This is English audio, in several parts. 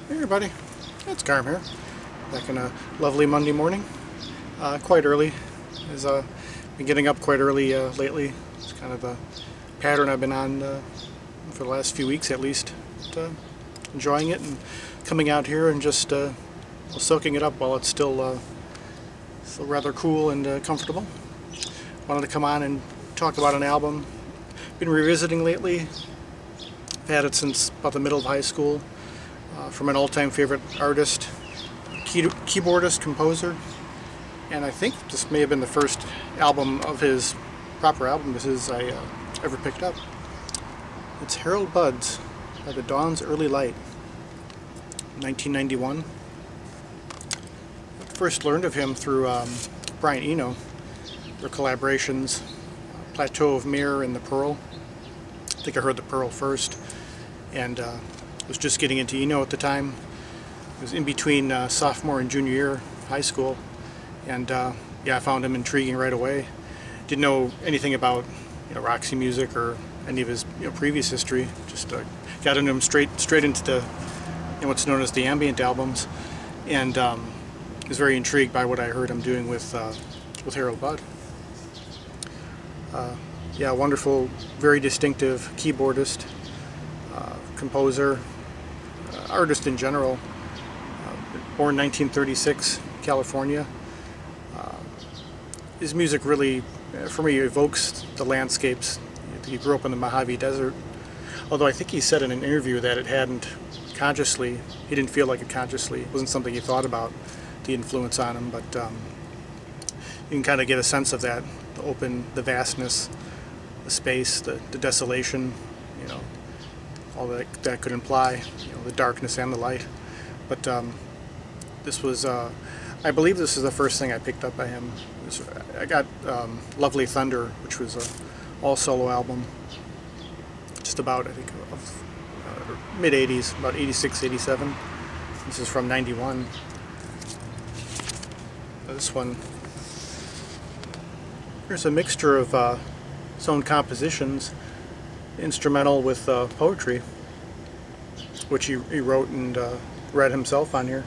Hey everybody, it's Garm here, back on a lovely Monday morning, quite early. I've been getting up quite early lately. It's kind of a pattern I've been on for the last few weeks at least. But, enjoying it and coming out here and just soaking it up while it's still rather cool and comfortable. Wanted to come on and talk about an album I've been revisiting lately. I've had it since about the middle of high school. From an all-time favorite artist, keyboardist, composer, and I think this may have been the first proper album of his I ever picked up. It's Harold Buds by The Dawn's Early Light, 1991. I first learned of him through Brian Eno, their collaborations, Plateau of Mir and The Pearl. I think I heard The Pearl first, and was just getting into Eno at the time. It was in between sophomore and junior year of high school, and I found him intriguing right away. Didn't know anything about Roxy Music or any of his previous history. Just got into him straight into the what's known as the ambient albums, and was very intrigued by what I heard him doing with Harold Budd. Wonderful, very distinctive keyboardist, composer, artist in general. Born 1936, California. His music really, for me, evokes the landscapes. He grew up in the Mojave Desert, although I think he said in an interview that he didn't feel like it consciously. It wasn't something he thought about, the influence on him, but you can kind of get a sense of that, the vastness, the space, the desolation, all that could imply, the darkness and the light. But this was, I believe this is the first thing I picked up by him. I got Lovely Thunder, which was an all-solo album, just about, I think, of mid-80s, about 86, 87. This is from 91. This one, there's a mixture of his own compositions, instrumental with poetry, which he wrote and read himself on here.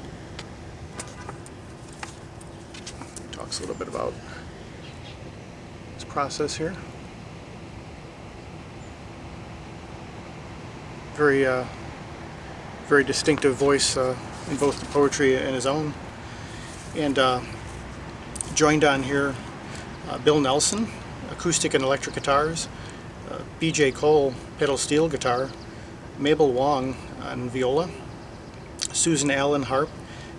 Talks a little bit about his process here. Very distinctive voice in both the poetry and his own. And joined on here Bill Nelson, acoustic and electric guitars, B.J. Cole, pedal steel guitar, Mabel Wong on viola, Susan Allen harp,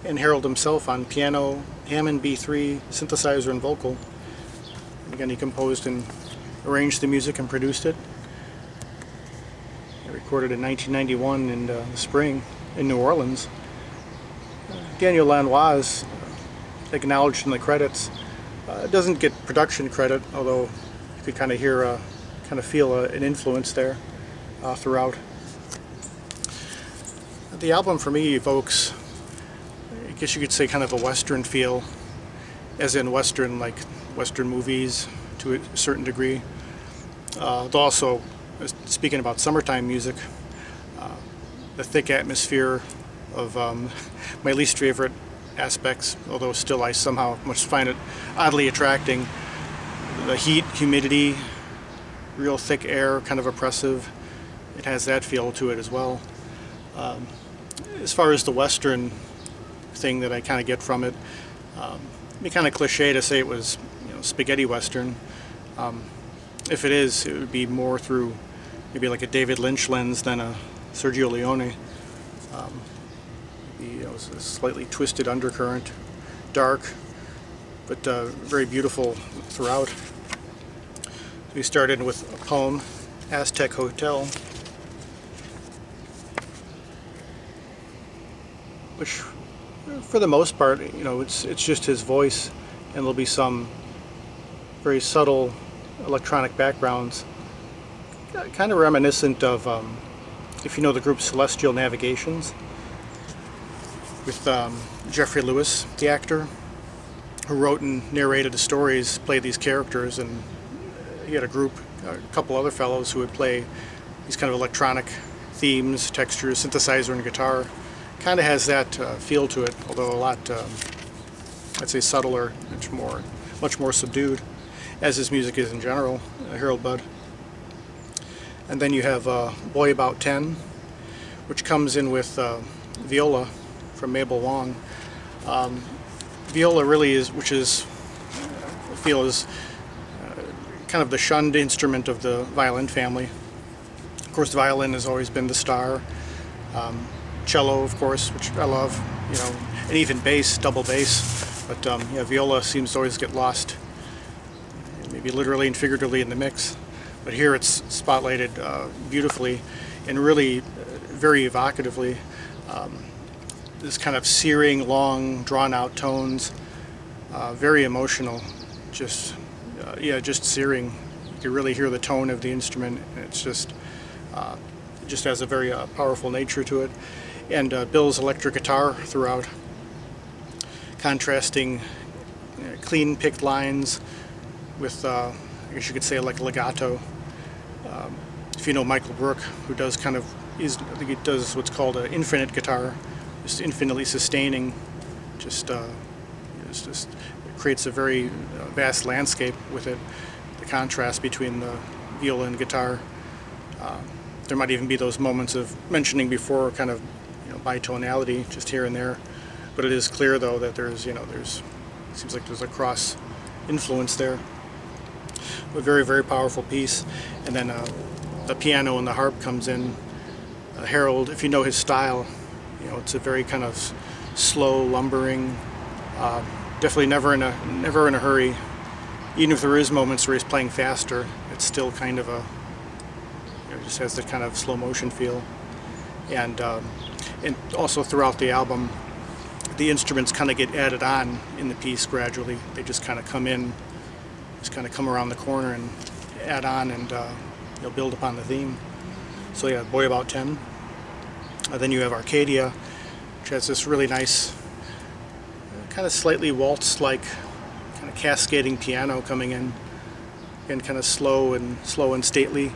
and Harold himself on piano, Hammond B3, synthesizer, and vocal. Again, he composed and arranged the music and produced it. He recorded in 1991 in the spring in New Orleans. Daniel Lanois, acknowledged in the credits, doesn't get production credit, although you could kind of feel an influence there throughout. The album for me evokes, I guess you could say, kind of a Western feel, as in Western movies to a certain degree. Though also, speaking about summertime music, the thick atmosphere of my least favorite aspects, although still I somehow must find it oddly attracting. The heat, humidity, real thick air, kind of oppressive. It has that feel to it as well. As far as the Western thing that I kind of get from it, it'd be kind of cliche to say it was spaghetti Western. If it is, it would be more through maybe like a David Lynch lens than a Sergio Leone. It's a slightly twisted undercurrent, dark, but very beautiful throughout. We started with a poem, Aztec Hotel, which for the most part, it's just his voice, and there'll be some very subtle electronic backgrounds, kind of reminiscent of, if you know the group Celestial Navigations, with Jeffrey Lewis, the actor, who wrote and narrated the stories, played these characters, and he had a group, a couple other fellows who would play these kind of electronic themes, textures, synthesizer and guitar, kind of has that feel to it, although a lot, I'd say, subtler, much more subdued, as his music is in general, Harold Budd. And then you have Boy About 10, which comes in with viola from Mabel Wong. Viola really is, which is, I feel, is kind of the shunned instrument of the violin family. Of course, the violin has always been the star. Cello, of course, which I love, and even bass, double bass. But yeah, viola seems to always get lost, maybe literally and figuratively, in the mix. But here it's spotlighted beautifully and really very evocatively. This kind of searing, long, drawn-out tones, very emotional, just searing. You can really hear the tone of the instrument, and it's just has a very powerful nature to it. And Bill's electric guitar throughout, contrasting clean picked lines with, I guess you could say, like legato. If you know Michael Brook, who does I think he does what's called an infinite guitar, just infinitely sustaining, just it creates a very vast landscape with it. The contrast between the viola and guitar. There might even be those moments of mentioning before, kind of bitonality just here and there, but it is clear though that there's it seems like there's a cross influence there. A very, very powerful piece. And then the piano and the harp comes in. Harold, if you know his style, it's a very kind of slow, lumbering, definitely never in a hurry. Even if there is moments where he's playing faster, it's still kind of it just has that kind of slow motion feel. And also throughout the album, the instruments kind of get added on in the piece gradually. They just kind of come around the corner and add on and build upon the theme. So yeah, Boy About 10. Then you have Arcadia, which has this really nice, kind of slightly waltz-like, kind of cascading piano coming in, and kind of slow and stately.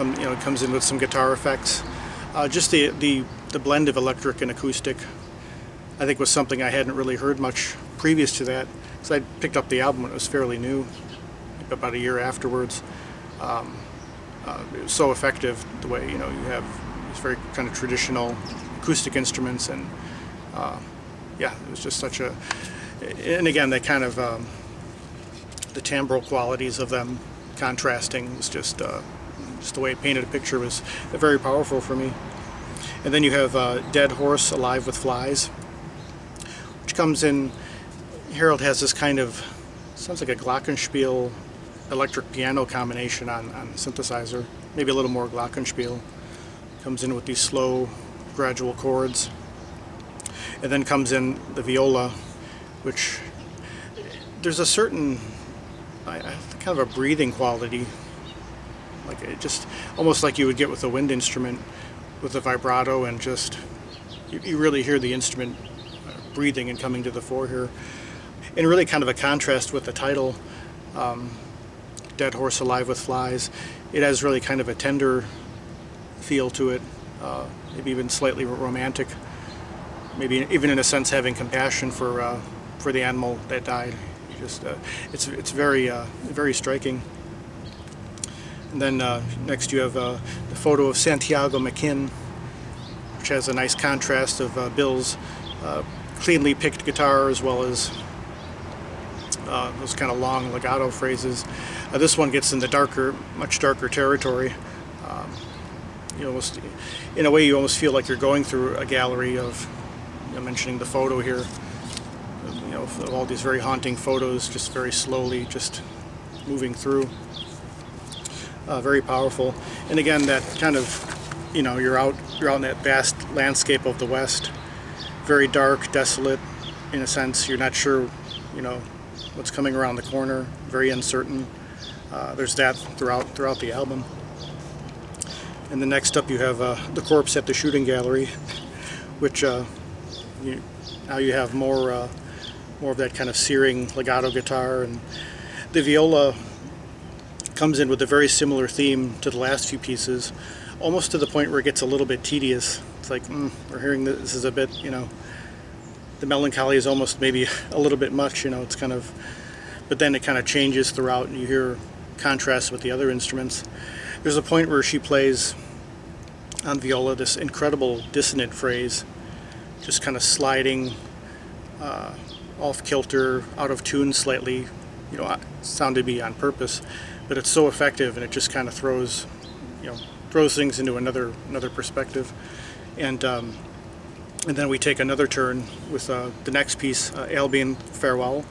It comes in with some guitar effects. Just the blend of electric and acoustic, I think, was something I hadn't really heard much previous to that, because I picked up the album when it was fairly new, about a year afterwards. It was so effective the way you have these very kind of traditional acoustic instruments, and yeah, it was just such a, and again, that kind of the timbral qualities of them contrasting was just the way it painted a picture was very powerful for me. And then you have Dead Horse Alive with Flies, which comes in. Harold has this kind of, sounds like a glockenspiel electric piano combination on the synthesizer, maybe a little more glockenspiel. Comes in with these slow, gradual chords. And then comes in the viola, which there's a certain, kind of a breathing quality, like it just almost like you would get with a wind instrument, with a vibrato, and just you really hear the instrument breathing and coming to the fore here, and really kind of a contrast with the title, Dead Horse Alive with Flies. It has really kind of a tender feel to it, maybe even slightly romantic, maybe even in a sense having compassion for the animal that died. It's very striking. And then next you have the photo of Santiago McKinn, which has a nice contrast of Bill's cleanly picked guitar, as well as those kind of long legato phrases. This one gets into much darker territory. Almost, in a way, you almost feel like you're going through a gallery of, mentioning the photo here, of all these very haunting photos, just very slowly, just moving through. Very powerful. And again, that kind of, you're out in that vast landscape of the West, very dark, desolate, in a sense. You're not sure, what's coming around the corner, very uncertain. There's that throughout the album. And then next up you have The Corpse at the Shooting Gallery, which now you have more of that kind of searing legato guitar, and the viola comes in with a very similar theme to the last few pieces, almost to the point where it gets a little bit tedious. It's like, we're hearing this is a bit, the melancholy is almost maybe a little bit much, it's kind of, but then it kind of changes throughout, and you hear contrast with the other instruments. There's a point where she plays on viola this incredible dissonant phrase, just kind of sliding off kilter, out of tune slightly, sounded to be on purpose, but it's so effective, and it just kind of throws things into another perspective. And then we take another turn with the next piece, Albion Farewell,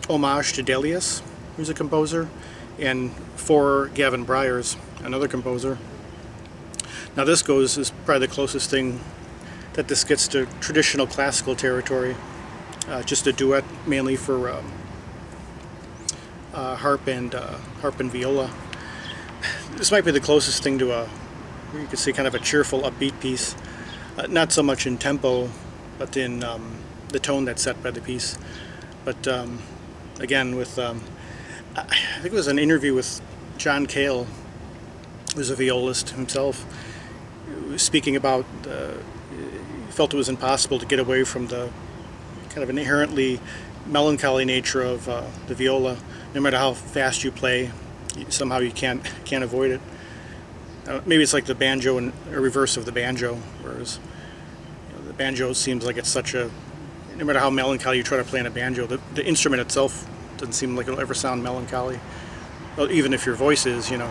homage to Delius, who's a composer, and for Gavin Bryars, another composer. Now this is probably the closest thing that this gets to traditional classical territory, just a duet mainly for harp and viola. This might be the closest thing to you could say kind of a cheerful, upbeat piece. Not so much in tempo, but in the tone that's set by the piece. But again, with I think it was an interview with John Cale, who's a violist himself, speaking about he felt it was impossible to get away from the kind of inherently melancholy nature of the viola. No matter how fast you play, somehow you can't avoid it. Maybe it's like the banjo and a reverse of the banjo, whereas the banjo seems like it's such a, no matter how melancholy you try to play on a banjo, the instrument itself doesn't seem like it'll ever sound melancholy. Well, even if your voice is, the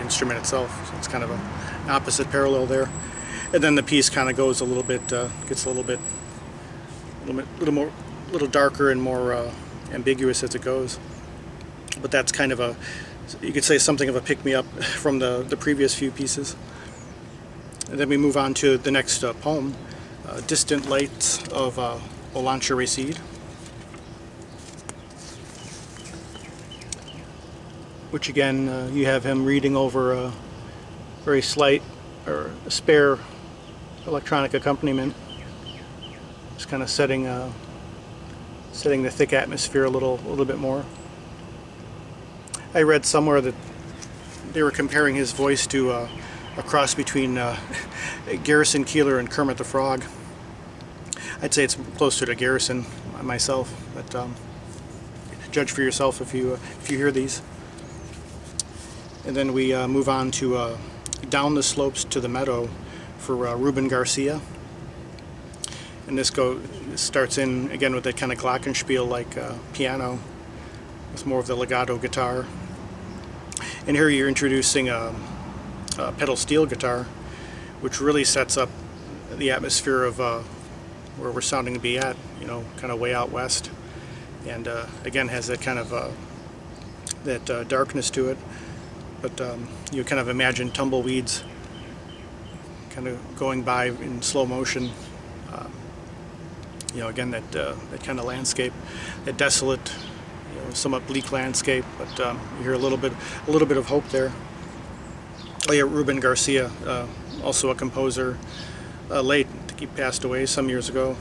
instrument itself. So it's kind of an opposite parallel there. And then the piece kind of goes a little bit, gets a little darker and more ambiguous as it goes. But that's kind of you could say something of a pick-me-up from the previous few pieces. And then we move on to the next poem, Distant Lights of Olancha Racide, which again, you have him reading over a very slight or a spare electronic accompaniment, just kind of setting the thick atmosphere a little bit more. I read somewhere that they were comparing his voice to a cross between Garrison Keillor and Kermit the Frog. I'd say it's closer to Garrison myself, but judge for yourself if you hear these. And then we move on to Down the Slopes to the Meadow for Ruben Garcia. And this starts in again with that kind of glockenspiel-like piano, with more of the legato guitar. And here you're introducing a pedal steel guitar, which really sets up the atmosphere of where we're sounding to be at, kind of way out west. And again, has that kind of that darkness to it. But you kind of imagine tumbleweeds kind of going by in slow motion. Again, that kind of landscape, that desolate, somewhat bleak landscape, but you hear a little bit of hope there. Oh yeah, Ruben Garcia, also a composer, late. I think he passed away some years ago,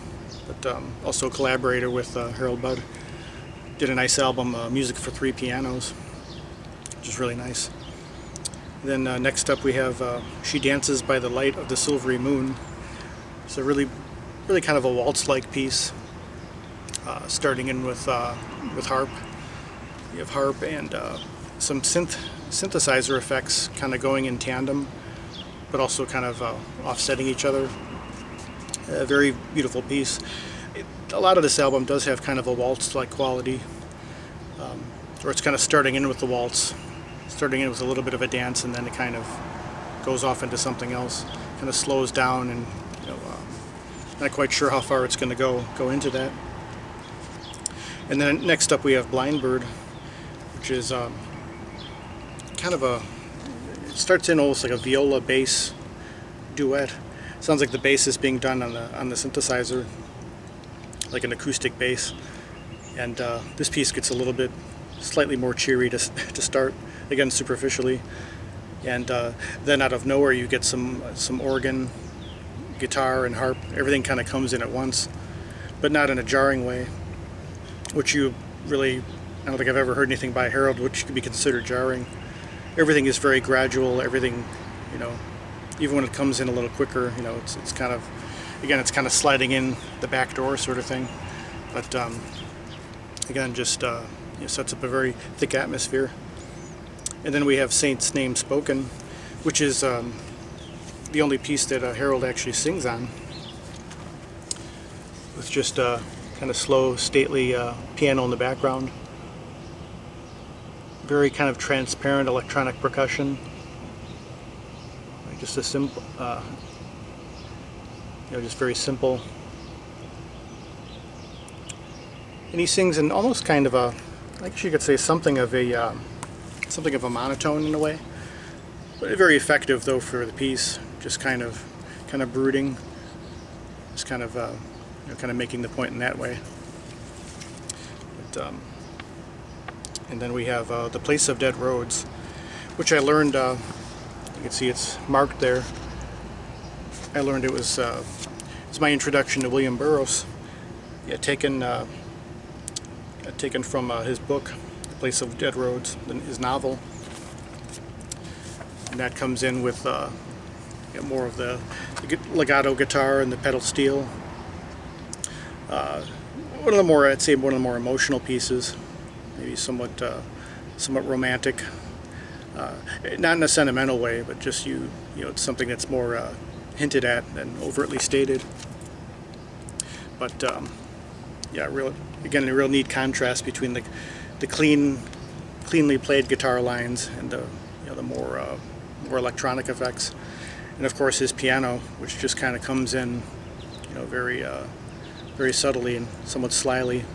but also a collaborator with Harold Budd. Did a nice album, Music for Three Pianos, which is really nice. Then next up we have She Dances by the Light of the Silvery Moon. It's a really kind of a waltz-like piece, starting in with harp. You have harp and some synthesizer effects kind of going in tandem, but also kind of offsetting each other. A very beautiful piece. A lot of this album does have kind of a waltz-like quality, where it's kind of starting in with the waltz, starting in with a little bit of a dance, and then it kind of goes off into something else, kind of slows down, and not quite sure how far it's going to go into that. And then next up we have Blind Bird, which is kind of it starts in almost like a viola bass duet. Sounds like the bass is being done on the synthesizer, like an acoustic bass. And this piece gets a little bit slightly more cheery to start, again superficially. And then out of nowhere you get some organ, guitar, and harp. Everything kind of comes in at once, but not in a jarring way, which I don't think I've ever heard anything by Harold which could be considered jarring. Everything is very gradual, everything You know, even when it comes in a little quicker, you know, it's kind of, again, it's kind of sliding in the back door sort of thing. But again, just sets up a very thick atmosphere. And then we have Saint's Name Spoken, which is the only piece that Harold actually sings on, with just a kind of slow, stately piano in the background. Very kind of transparent electronic percussion. Just a simple, just very simple. And he sings in almost kind of a, I guess you could say something of a monotone in a way, but very effective though for the piece. Just kind of brooding, just kind of kind of making the point in that way. But, and then we have The Place of Dead Roads, which I learned. You can see it's marked there. I learned it was it's my introduction to William Burroughs. Yeah, taken from his book, The Place of Dead Roads, his novel, and that comes in with more of the legato guitar and the pedal steel. One of the more, I'd say, one of the more emotional pieces, maybe somewhat romantic. Not in a sentimental way, but just it's something that's more hinted at than overtly stated. But yeah, again, a real neat contrast between the cleanly played guitar lines and the more electronic effects, and of course his piano, which just kind of comes in, very subtly and somewhat slyly,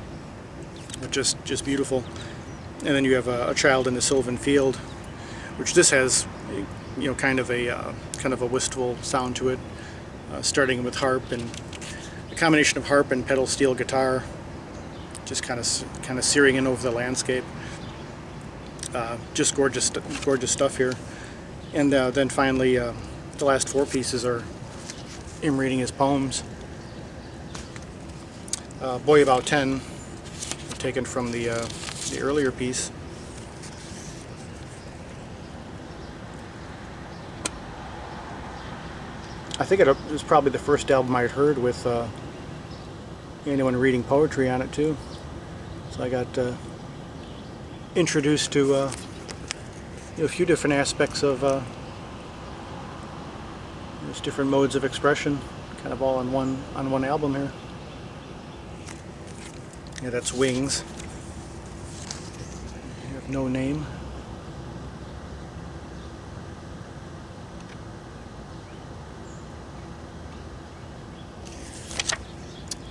but just beautiful. And then you have a Child in the Sylvan Field, which this has, kind of a wistful sound to it, starting with harp, and a combination of harp and pedal steel guitar, just kind of searing in over the landscape. Just gorgeous stuff here. And then finally, the last four pieces are him reading his poems. Boy About 10, taken from the earlier piece. I think it was probably the first album I'd heard with anyone reading poetry on it too. So I got introduced to a few different aspects of just different modes of expression, kind of all on one album here. Yeah, that's Wings. You have No Name.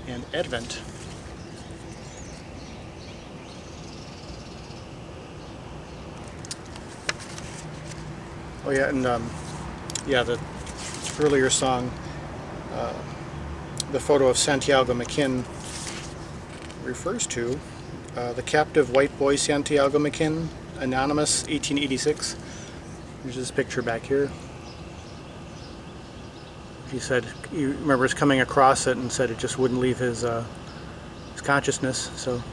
And Advent. Oh yeah, and yeah, the earlier song, the photo of Santiago McKin refers to the captive white boy Santiago McKin, anonymous, 1886. There's this picture back here. He said he remembers coming across it and said it just wouldn't leave his consciousness. So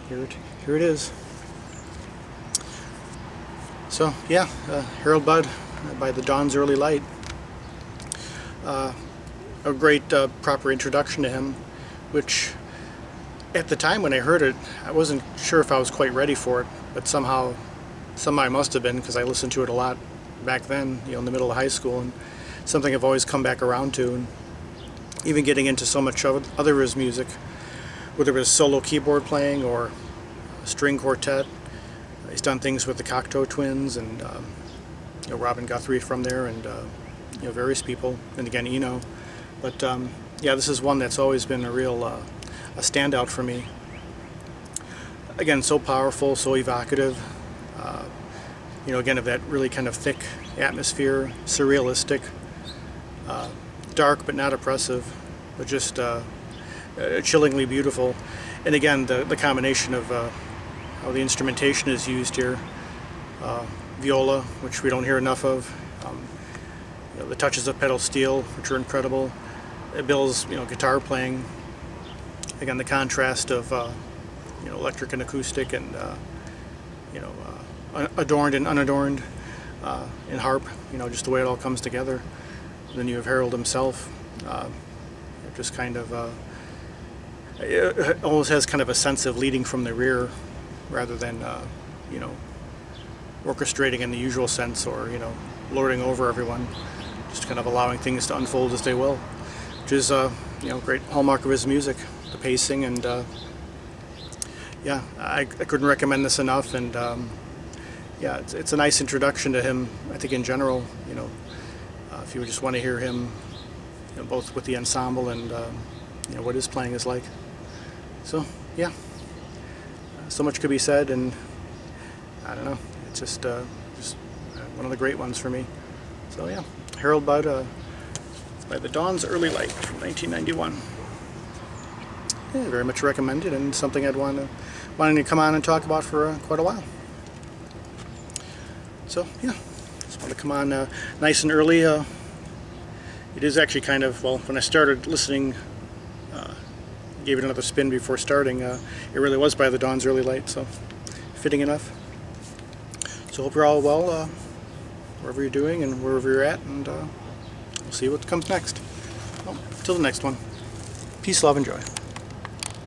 here it is. So yeah, Harold Budd by The Dawn's Early Light. A great proper introduction to him, which at the time when I heard it, I wasn't sure if I was quite ready for it, but somehow I must have been, because I listened to it a lot back then, in the middle of high school, and something I've always come back around to, and even getting into so much other of his music, whether it was solo keyboard playing or string quartet. He's done things with the Cocteau Twins and Robin Guthrie from there, and various people, and again Eno. But yeah, this is one that's always been a real a standout for me. Again, so powerful, so evocative. Again, of that really kind of thick atmosphere, surrealistic, dark but not oppressive, but just chillingly beautiful. And again, the combination of how the instrumentation is used here, viola, which we don't hear enough of, the touches of pedal steel, which are incredible, Bill's guitar playing, again the contrast of electric and acoustic, and adorned and unadorned, in harp, just the way it all comes together. And then you have Harold himself, just kind of it almost has kind of a sense of leading from the rear rather than orchestrating in the usual sense, or lording over everyone, just kind of allowing things to unfold as they will, which is great hallmark of his music, the pacing. And yeah, I couldn't recommend this enough. And yeah, it's a nice introduction to him, I think, in general. If you just want to hear him, both with the ensemble and what his playing is like. So yeah, so much could be said, and I don't know, it's just one of the great ones for me. So yeah, Harold Budd, by the Dawn's Early Light from 1991. Yeah, very much recommended, and something I'd wanting to come on and talk about for quite a while. So yeah, just want to come on nice and early. It is actually kind of, well, when I started listening, gave it another spin before starting, it really was by the Dawn's Early Light, so fitting enough. So hope you're all well, wherever you're doing and wherever you're at, and we'll see what comes next. Well, till the next one. Peace, love, and joy.